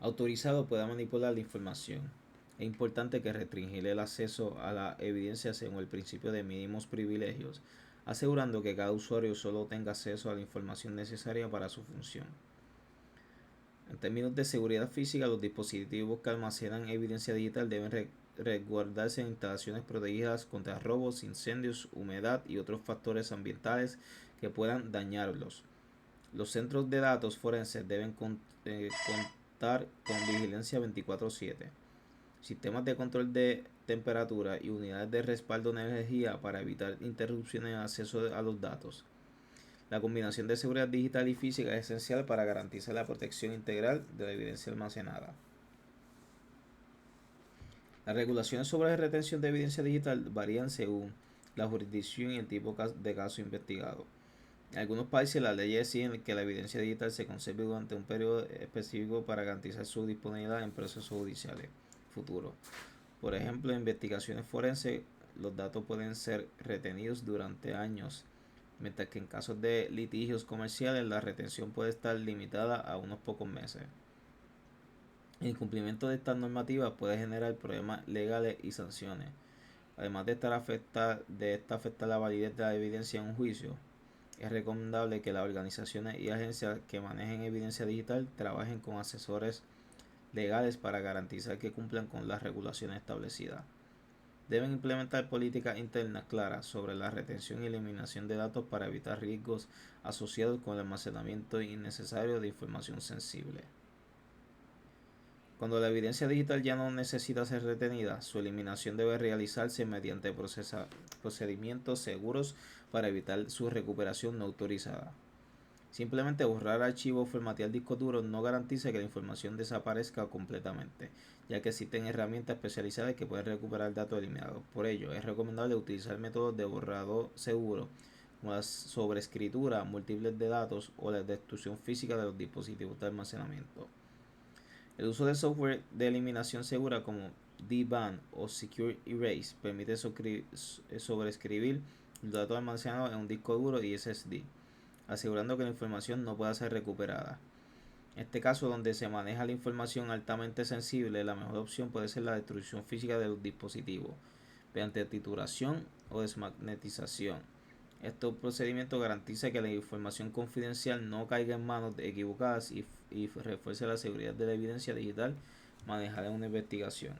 autorizado pueda manipular la información. Es importante que restringir el acceso a la evidencia según el principio de mínimos privilegios, asegurando que cada usuario solo tenga acceso a la información necesaria para su función. En términos de seguridad física, los dispositivos que almacenan evidencia digital deben resguardarse en instalaciones protegidas contra robos, incendios, humedad y otros factores ambientales que puedan dañarlos. Los centros de datos forenses deben contar con vigilancia 24/7, sistemas de control de temperatura y unidades de respaldo de energía para evitar interrupciones en acceso a los datos. La combinación de seguridad digital y física es esencial para garantizar la protección integral de la evidencia almacenada. Las regulaciones sobre la retención de evidencia digital varían según la jurisdicción y el tipo de caso investigado. En algunos países las leyes exigen que la evidencia digital se conserve durante un periodo específico para garantizar su disponibilidad en procesos judiciales futuros. Por ejemplo, en investigaciones forenses, los datos pueden ser retenidos durante años, mientras que en casos de litigios comerciales la retención puede estar limitada a unos pocos meses. El incumplimiento de estas normativas puede generar problemas legales y sanciones. Además de afectar la validez de la evidencia en un juicio, es recomendable que las organizaciones y agencias que manejen evidencia digital trabajen con asesores legales para garantizar que cumplan con las regulaciones establecidas. Deben implementar políticas internas claras sobre la retención y eliminación de datos para evitar riesgos asociados con el almacenamiento innecesario de información sensible. Cuando la evidencia digital ya no necesita ser retenida, su eliminación debe realizarse mediante procedimientos seguros para evitar su recuperación no autorizada. Simplemente borrar archivos o formatear discos duros no garantiza que la información desaparezca completamente, ya que existen herramientas especializadas que pueden recuperar datos eliminados. Por ello, es recomendable utilizar métodos de borrado seguro, como la sobreescritura múltiple de datos o la destrucción física de los dispositivos de almacenamiento. El uso de software de eliminación segura como DBAN o Secure Erase permite sobreescribir los datos almacenados en un disco duro y SSD, asegurando que la información no pueda ser recuperada. En este caso, donde se maneja la información altamente sensible, la mejor opción puede ser la destrucción física de los dispositivos, mediante trituración o desmagnetización. Este procedimiento garantiza que la información confidencial no caiga en manos equivocadas y refuerce la seguridad de la evidencia digital manejada en una investigación.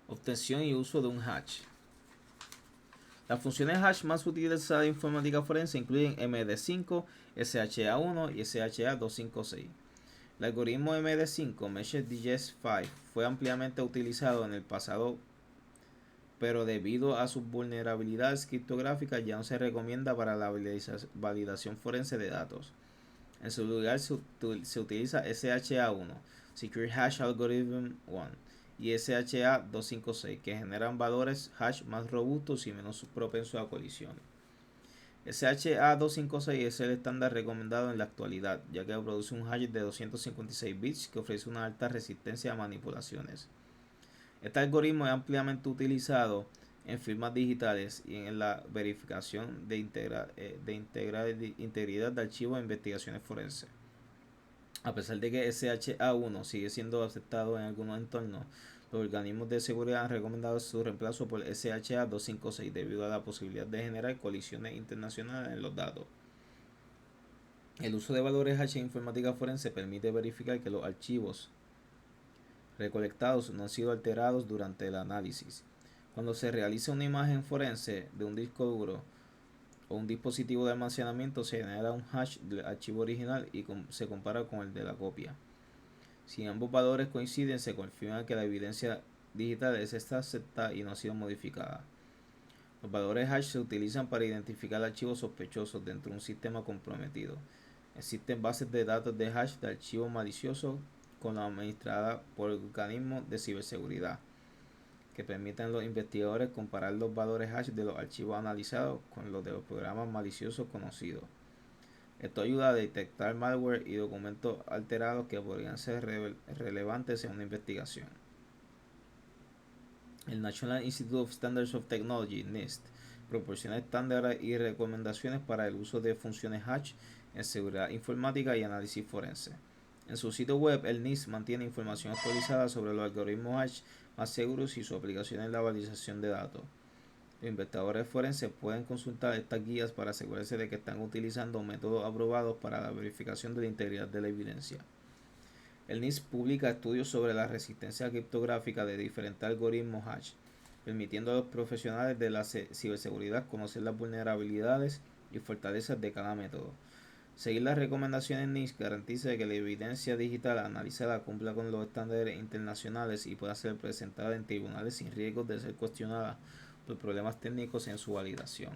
Obtención y uso de un hash. Las funciones hash más utilizadas en informática forense incluyen MD5, SHA-1 y SHA-256. El algoritmo MD5, Meshing Digest 5, fue ampliamente utilizado en el pasado, pero debido a sus vulnerabilidades criptográficas ya no se recomienda para la validación forense de datos. En su lugar se utiliza SHA-1, Secure Hash Algorithm 1, y SHA-256, que generan valores hash más robustos y menos propensos a colisiones. SHA-256 es el estándar recomendado en la actualidad, ya que produce un hash de 256 bits que ofrece una alta resistencia a manipulaciones. Este algoritmo es ampliamente utilizado en firmas digitales y en la verificación de integridad de archivos e investigaciones forenses. A pesar de que SHA-1 sigue siendo aceptado en algunos entornos, los organismos de seguridad han recomendado su reemplazo por SHA-256 debido a la posibilidad de generar colisiones internacionales en los datos. El uso de valores hash en informática forense permite verificar que los archivos recolectados no han sido alterados durante el análisis. Cuando se realiza una imagen forense de un disco duro o un dispositivo de almacenamiento, se genera un hash del archivo original y se compara con el de la copia. Si ambos valores coinciden, se confirma que la evidencia digital es exacta y no ha sido modificada. Los valores hash se utilizan para identificar archivos sospechosos dentro de un sistema comprometido. Existen bases de datos de hash de archivos maliciosos administradas por organismos de ciberseguridad que permiten a los investigadores comparar los valores hash de los archivos analizados con los de los programas maliciosos conocidos. Esto ayuda a detectar malware y documentos alterados que podrían ser relevantes en una investigación. El National Institute of Standards of Technology, NIST, proporciona estándares y recomendaciones para el uso de funciones hash en seguridad informática y análisis forense. En su sitio web, el NIST mantiene información actualizada sobre los algoritmos hash más seguros y su aplicación en la validación de datos. Los investigadores forenses pueden consultar estas guías para asegurarse de que están utilizando métodos aprobados para la verificación de la integridad de la evidencia. El NIST publica estudios sobre la resistencia criptográfica de diferentes algoritmos hash, permitiendo a los profesionales de la ciberseguridad conocer las vulnerabilidades y fortalezas de cada método. Seguir las recomendaciones NIST garantiza que la evidencia digital analizada cumpla con los estándares internacionales y pueda ser presentada en tribunales sin riesgo de ser cuestionada por problemas técnicos en su validación.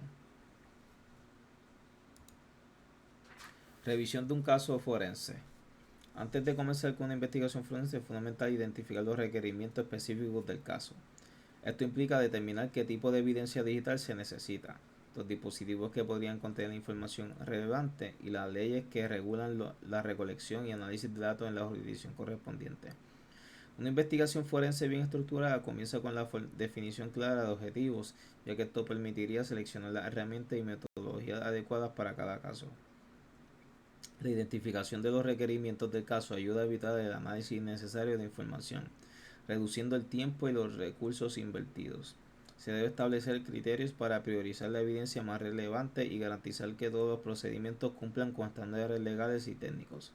Revisión de un caso forense. Antes de comenzar con una investigación forense es fundamental identificar los requerimientos específicos del caso. Esto implica determinar qué tipo de evidencia digital se necesita, los dispositivos que podrían contener información relevante y las leyes que regulan la recolección y análisis de datos en la jurisdicción correspondiente. Una investigación forense bien estructurada comienza con la definición clara de objetivos, ya que esto permitiría seleccionar las herramientas y metodologías adecuadas para cada caso. La identificación de los requerimientos del caso ayuda a evitar el análisis innecesario de información, reduciendo el tiempo y los recursos invertidos. Se debe establecer criterios para priorizar la evidencia más relevante y garantizar que todos los procedimientos cumplan con estándares legales y técnicos.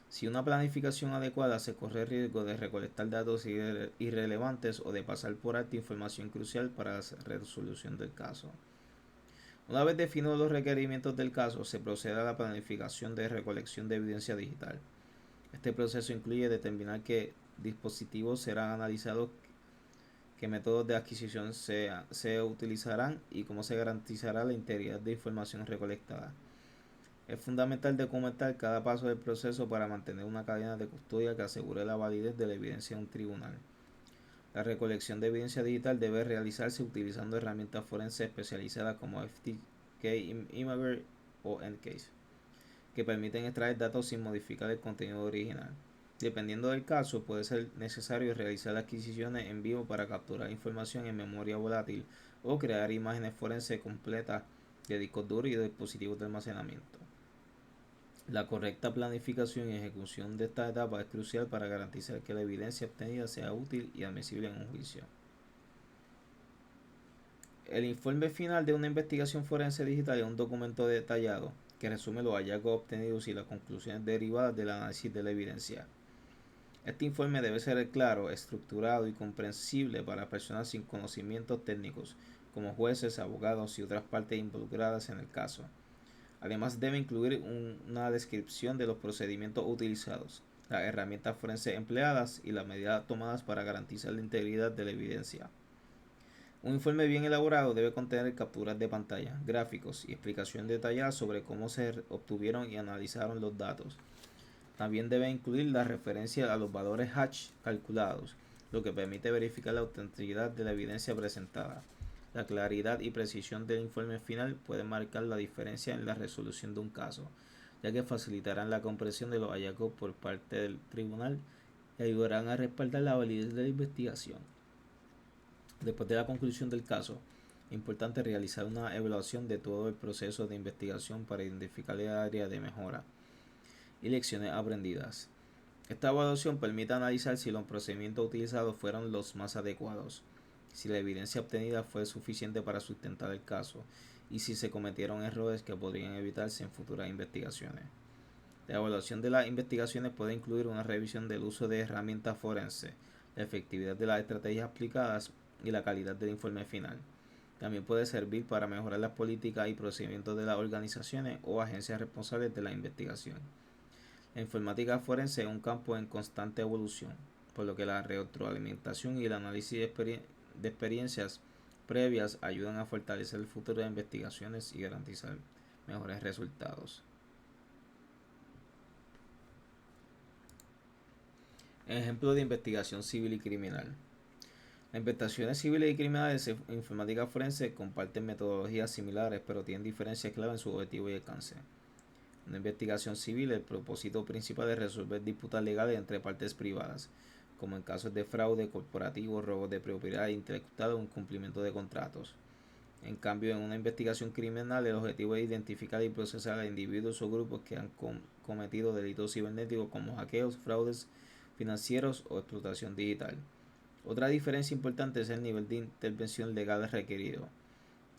Si una planificación adecuada, se corre el riesgo de recolectar datos irrelevantes o de pasar por alto información crucial para la resolución del caso. Una vez definidos los requerimientos del caso, se procede a la planificación de recolección de evidencia digital. Este proceso incluye determinar qué dispositivos serán analizados, qué métodos de adquisición se utilizarán y cómo se garantizará la integridad de información recolectada. Es fundamental documentar cada paso del proceso para mantener una cadena de custodia que asegure la validez de la evidencia en un tribunal. La recolección de evidencia digital debe realizarse utilizando herramientas forenses especializadas como FTK Imager o EnCase, que permiten extraer datos sin modificar el contenido original. Dependiendo del caso, puede ser necesario realizar adquisiciones en vivo para capturar información en memoria volátil o crear imágenes forenses completas de discos duros y de dispositivos de almacenamiento. La correcta planificación y ejecución de esta etapa es crucial para garantizar que la evidencia obtenida sea útil y admisible en un juicio. El informe final de una investigación forense digital es un documento detallado que resume los hallazgos obtenidos y las conclusiones derivadas del análisis de la evidencia. Este informe debe ser claro, estructurado y comprensible para personas sin conocimientos técnicos, como jueces, abogados y otras partes involucradas en el caso. Además, debe incluir una descripción de los procedimientos utilizados, las herramientas forenses empleadas y las medidas tomadas para garantizar la integridad de la evidencia. Un informe bien elaborado debe contener capturas de pantalla, gráficos y explicación detallada sobre cómo se obtuvieron y analizaron los datos. También debe incluir la referencia a los valores hash calculados, lo que permite verificar la autenticidad de la evidencia presentada. La claridad y precisión del informe final pueden marcar la diferencia en la resolución de un caso, ya que facilitarán la comprensión de los hallazgos por parte del tribunal y ayudarán a respaldar la validez de la investigación. Después de la conclusión del caso, es importante realizar una evaluación de todo el proceso de investigación para identificar el área de mejora y lecciones aprendidas. Esta evaluación permite analizar si los procedimientos utilizados fueron los más adecuados, si la evidencia obtenida fue suficiente para sustentar el caso y si se cometieron errores que podrían evitarse en futuras investigaciones. La evaluación de las investigaciones puede incluir una revisión del uso de herramientas forenses, la efectividad de las estrategias aplicadas y la calidad del informe final. También puede servir para mejorar las políticas y procedimientos de las organizaciones o agencias responsables de la investigación. La informática forense es un campo en constante evolución, por lo que la retroalimentación y el análisis de experiencias previas ayudan a fortalecer el futuro de investigaciones y garantizar mejores resultados. Ejemplo de investigación civil y criminal. Las investigaciones civiles y criminales de informática forense comparten metodologías similares, pero tienen diferencias clave en su objetivo y alcance. En una investigación civil, el propósito principal es resolver disputas legales entre partes privadas, como en casos de fraude corporativo, robo de propiedad intelectual o incumplimiento de contratos. En cambio, en una investigación criminal, el objetivo es identificar y procesar a individuos o grupos que han cometido delitos cibernéticos como hackeos, fraudes financieros o explotación digital. Otra diferencia importante es el nivel de intervención legal requerido.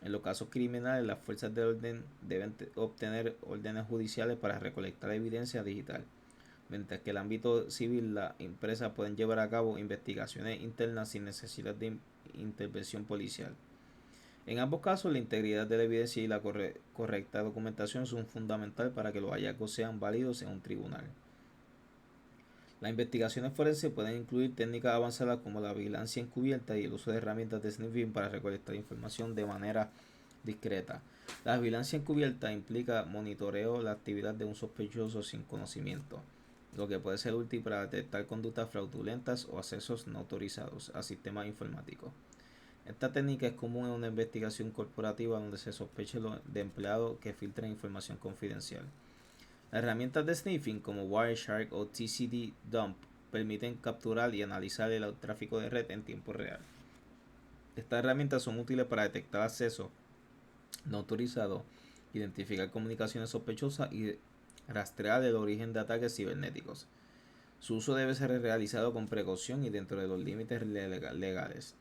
En los casos criminales, las fuerzas de orden deben obtener órdenes judiciales para recolectar evidencia digital, mientras que en el ámbito civil las empresas pueden llevar a cabo investigaciones internas sin necesidad de intervención policial. En ambos casos, la integridad de la evidencia y la correcta documentación son fundamental para que los hallazgos sean válidos en un tribunal. Las investigaciones forenses pueden incluir técnicas avanzadas como la vigilancia encubierta y el uso de herramientas de sniffing para recolectar información de manera discreta. La vigilancia encubierta implica monitoreo la actividad de un sospechoso sin conocimiento, lo que puede ser útil para detectar conductas fraudulentas o accesos no autorizados a sistemas informáticos. Esta técnica es común en una investigación corporativa donde se sospeche de empleados que filtran información confidencial. Las herramientas de sniffing como Wireshark o TCD-Dump permiten capturar y analizar el tráfico de red en tiempo real. Estas herramientas son útiles para detectar acceso no autorizado, identificar comunicaciones sospechosas y rastrear el origen de ataques cibernéticos. Su uso debe ser realizado con precaución y dentro de los límites legales,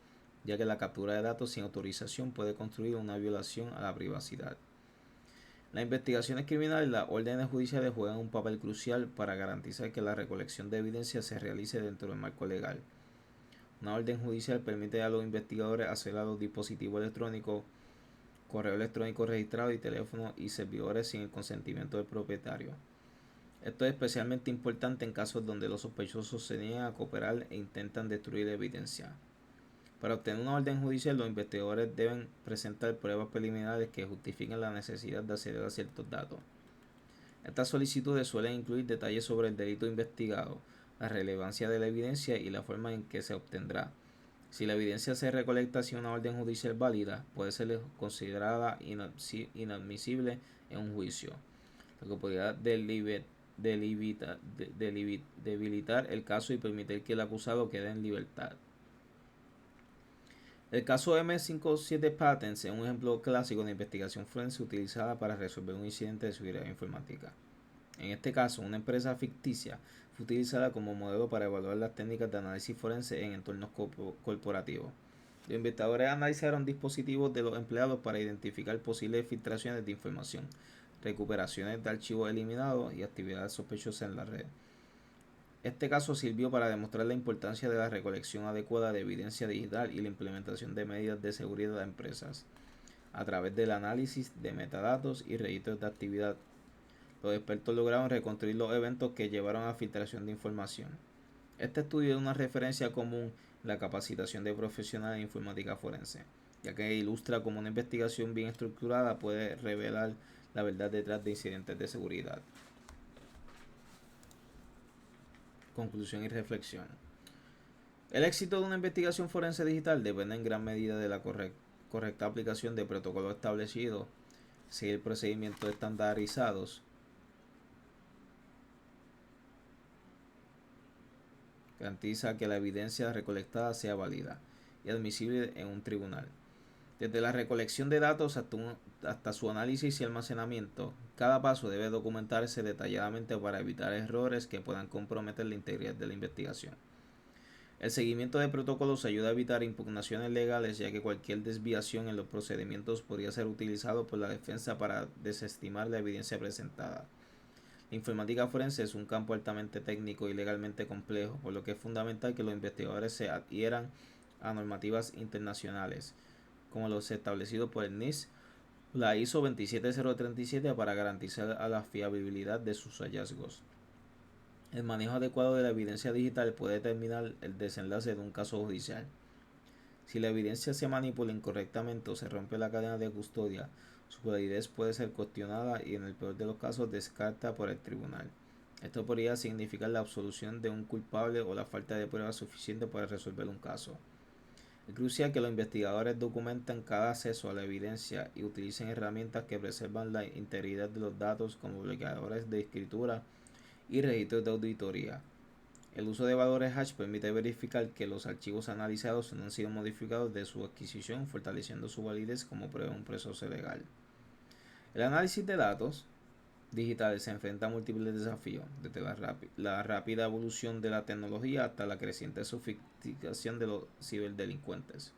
ya que la captura de datos sin autorización puede constituir una violación a la privacidad. Las investigaciones criminales y las órdenes judiciales juegan un papel crucial para garantizar que la recolección de evidencia se realice dentro del marco legal. Una orden judicial permite a los investigadores acceder a los dispositivos electrónicos, correo electrónico registrado y teléfonos y servidores sin el consentimiento del propietario. Esto es especialmente importante en casos donde los sospechosos se niegan a cooperar e intentan destruir la evidencia. Para obtener una orden judicial, los investigadores deben presentar pruebas preliminares que justifiquen la necesidad de acceder a ciertos datos. Estas solicitudes suelen incluir detalles sobre el delito investigado, la relevancia de la evidencia y la forma en que se obtendrá. Si la evidencia se recolecta sin una orden judicial válida, puede ser considerada inadmisible en un juicio, lo que podría debilitar el caso y permitir que el acusado quede en libertad. El caso M57 Patents es un ejemplo clásico de investigación forense utilizada para resolver un incidente de seguridad informática. En este caso, una empresa ficticia fue utilizada como modelo para evaluar las técnicas de análisis forense en entornos corporativos. Los investigadores analizaron dispositivos de los empleados para identificar posibles filtraciones de información, recuperaciones de archivos eliminados y actividades sospechosas en la red. Este caso sirvió para demostrar la importancia de la recolección adecuada de evidencia digital y la implementación de medidas de seguridad de empresas a través del análisis de metadatos y registros de actividad. Los expertos lograron reconstruir los eventos que llevaron a filtración de información. Este estudio es una referencia común en la capacitación de profesionales de informática forense, ya que ilustra cómo una investigación bien estructurada puede revelar la verdad detrás de incidentes de seguridad. Conclusión y reflexión. El éxito de una investigación forense digital depende en gran medida de la correcta aplicación de protocolos establecidos, seguir procedimientos estandarizados, garantiza que la evidencia recolectada sea válida y admisible en un tribunal. Desde la recolección de datos hasta su análisis y almacenamiento, cada paso debe documentarse detalladamente para evitar errores que puedan comprometer la integridad de la investigación. El seguimiento de protocolos ayuda a evitar impugnaciones legales, ya que cualquier desviación en los procedimientos podría ser utilizado por la defensa para desestimar la evidencia presentada. La informática forense es un campo altamente técnico y legalmente complejo, por lo que es fundamental que los investigadores se adhieran a normativas internacionales, como los establecidos por el NIST, la ISO 27037, para garantizar la fiabilidad de sus hallazgos. El manejo adecuado de la evidencia digital puede determinar el desenlace de un caso judicial. Si la evidencia se manipula incorrectamente o se rompe la cadena de custodia, su validez puede ser cuestionada y en el peor de los casos descartada por el tribunal. Esto podría significar la absolución de un culpable o la falta de pruebas suficientes para resolver un caso. Es crucial que los investigadores documenten cada acceso a la evidencia y utilicen herramientas que preservan la integridad de los datos, como bloqueadores de escritura y registros de auditoría. El uso de valores hash permite verificar que los archivos analizados no han sido modificados desde su adquisición, fortaleciendo su validez como prueba de un proceso legal. El análisis de datos digitales se enfrenta a múltiples desafíos, desde la rápida evolución de la tecnología hasta la creciente sofisticación de los ciberdelincuentes.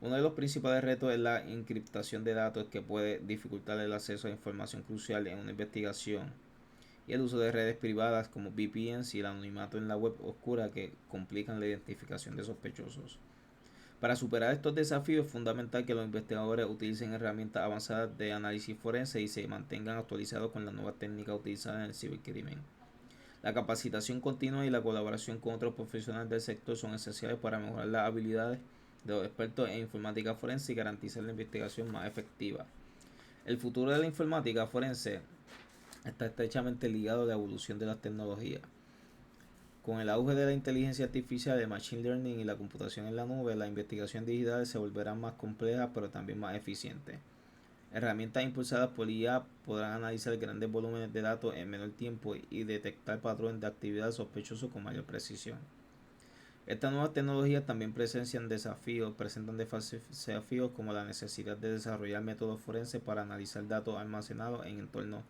Uno de los principales retos es la encriptación de datos, que puede dificultar el acceso a información crucial en una investigación, y el uso de redes privadas como VPNs y el anonimato en la web oscura, que complican la identificación de sospechosos. Para superar estos desafíos es fundamental que los investigadores utilicen herramientas avanzadas de análisis forense y se mantengan actualizados con las nuevas técnicas utilizadas en el cibercrimen. La capacitación continua y la colaboración con otros profesionales del sector son esenciales para mejorar las habilidades de los expertos en informática forense y garantizar la investigación más efectiva. El futuro de la informática forense está estrechamente ligado a la evolución de las tecnologías. Con el auge de la inteligencia artificial, el machine learning y la computación en la nube, la investigación digital se volverá más compleja, pero también más eficiente. Herramientas impulsadas por IA podrán analizar grandes volúmenes de datos en menor tiempo y detectar patrones de actividad sospechosos con mayor precisión. Estas nuevas tecnologías también presentan desafíos como la necesidad de desarrollar métodos forenses para analizar datos almacenados en entornos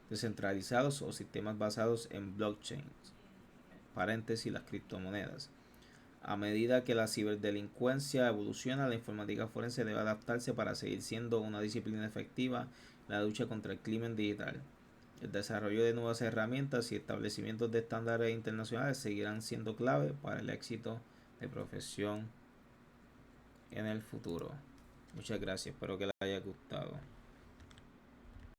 descentralizados o sistemas basados en blockchain, las criptomonedas. A medida que la ciberdelincuencia evoluciona, la informática forense debe adaptarse para seguir siendo una disciplina efectiva en la lucha contra el crimen digital. El desarrollo de nuevas herramientas y establecimientos de estándares internacionales seguirán siendo clave para el éxito de profesión en el futuro. Muchas gracias, espero que les haya gustado.